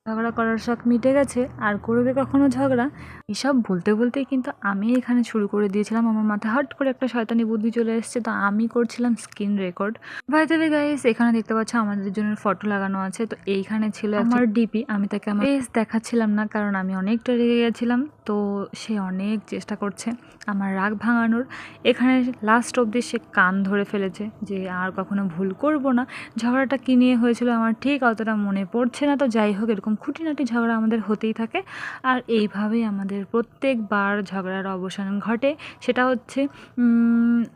ঝগড়া করার শখ মিটে গেছে আর করবে কখনো ঝগড়া, এসব বলতে বলতেই কিন্তু আমি এখানে শুরু করে দিয়েছিলাম। আমার মাথায় হট করে একটা শয়তানি বুদ্ধি চলে এসেছে, তো আমি করছিলাম screen record. By the way guys, এখানে দেখতে পাচ্ছ আমাদের জন্য ফটো লাগানো আছে। তো এইখানে ছিল আমার ডিপি, আমি তাকে আমার ফেস দেখাচ্ছিলাম না কারণ আমি অনেকটা রেগে গেছিলাম। তো সে অনেক চেষ্টা করছে আমার রাগ ভাঙানোর। এখানে লাস্ট অবধি সে কান ধরে ফেলেছে যে আর কখনো ভুল করব না। ঝগড়াটা কী নিয়ে হয়েছিল আমার ঠিক অতটা মনে পড়ছে না। তো যাই হোক, এরকম খুঁটিনাটি ঝগড়া আমাদের হতেই থাকে আর এইভাবেই আমাদের প্রত্যেকবার ঝগড়ার অবসান ঘটে। সেটা হচ্ছে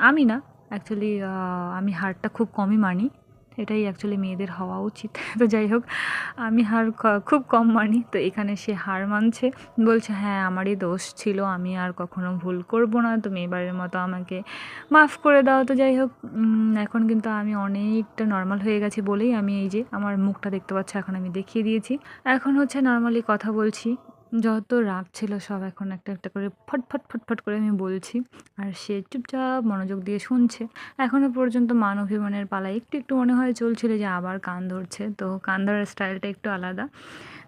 আমি না, অ্যাকচুয়ালি আমি হারটা খুব কমই মানি, এটাই অ্যাকচুয়ালি মেয়েদের হওয়া উচিত। তো যাই হোক, আমি হার খুব কম মানি। তো এখানে সে হার মানছে, বলছে হ্যাঁ আমারই দোষ ছিল, আমি আর কখনো ভুল করব না, তুমি এবারের মতো আমাকে মাফ করে দাও। তো যাই হোক, এখন কিন্তু আমি অনেকটা নর্মাল হয়ে গেছি বলেই আমি এই যে আমার মুখটা দেখতে পাচ্ছি, এখন আমি দেখিয়ে দিয়েছি। এখন হচ্ছে নর্মালি কথা বলছি, যত রাগ ছিল সব এখন একটা একটা করে ফটফট ফটফট করে আমি বলছি। আর সে চুপচাপ মনোযোগ দিয়ে শুনছে। এখনও পর্যন্ত মান অভিমানের পালা একটু একটু মনে হয় চলছিল, যে আবার কান ধরছে। তো কান ধরার স্টাইলটা একটু আলাদা।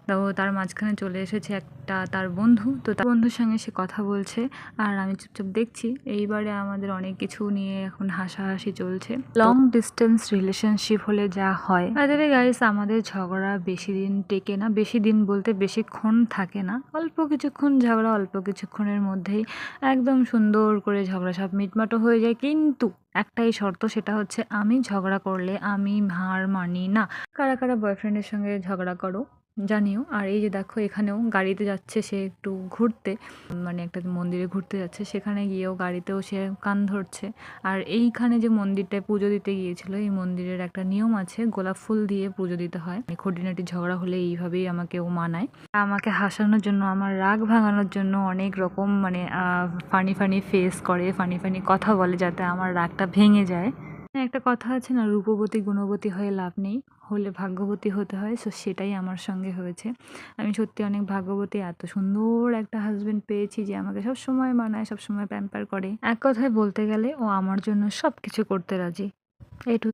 তো তার মাঝখানে চলে এসেছে একটা তার বন্ধু, তো তার বন্ধুর সঙ্গে সে কথা বলছে আর আমি চুপচাপ দেখছি। এইবারে আমাদের অনেক কিছু নিয়ে এখন হাসাহাসি চলছে। লং ডিস্টেন্স রিলেশনশিপ হলে যা হয়, বাজারে গাইস আমাদের ঝগড়া বেশি দিন টেকে না, বেশি দিন বলতে বেশিক্ষণ থাকে না, অল্প কিছুক্ষণ ঝগড়া, অল্প কিছুক্ষণের মধ্যেই একদম সুন্দর করে ঝগড়া সব মিটমাটো হয়ে যায়। কিন্তু একটাই শর্ত, সেটা হচ্ছে আমি ঝগড়া করলে আমি হার মানি না। কারা কারা বয়ফ্রেন্ডের সঙ্গে ঝগড়া করো জানিও। আর এই যে দেখো, এখানেও গাড়িতে যাচ্ছে সে একটু ঘুরতে, মানে একটা মন্দিরে ঘুরতে যাচ্ছে, সেখানে গিয়েও গাড়িতেও সে কান ধরছে। আর এইখানে যে মন্দিরটায় পুজো দিতে গিয়েছিল, এই মন্দিরের একটা নিয়ম আছে, গোলাপ ফুল দিয়ে পুজো দিতে হয়। খুঁটিনাটি ঝগড়া হলে এইভাবেই আমাকে ও মানায়। আমাকে হাসানোর জন্য, আমার রাগ ভাঙানোর জন্য অনেক রকম মানে ফানি ফানি ফেস করে, ফানি ফানি কথা বলে, যাতে আমার রাগটা ভেঙে যায়। একটা কথা আছে না, রূপবতী গুণবতী হয়ে লাভ নেই, হলে ভাগ্যবতী হতে হয়। সো সেটাই আমার সঙ্গে হয়েছে। আমি সত্যি অনেক ভাগ্যবতী, এত সুন্দর একটা হাজবেন্ড পেয়েছি যে আমাকে সবসময় মানায়, সবসময় প্যাম্পার করে। এক কথায় বলতে গেলে ও আমার জন্য সব কিছু করতে রাজি। এটু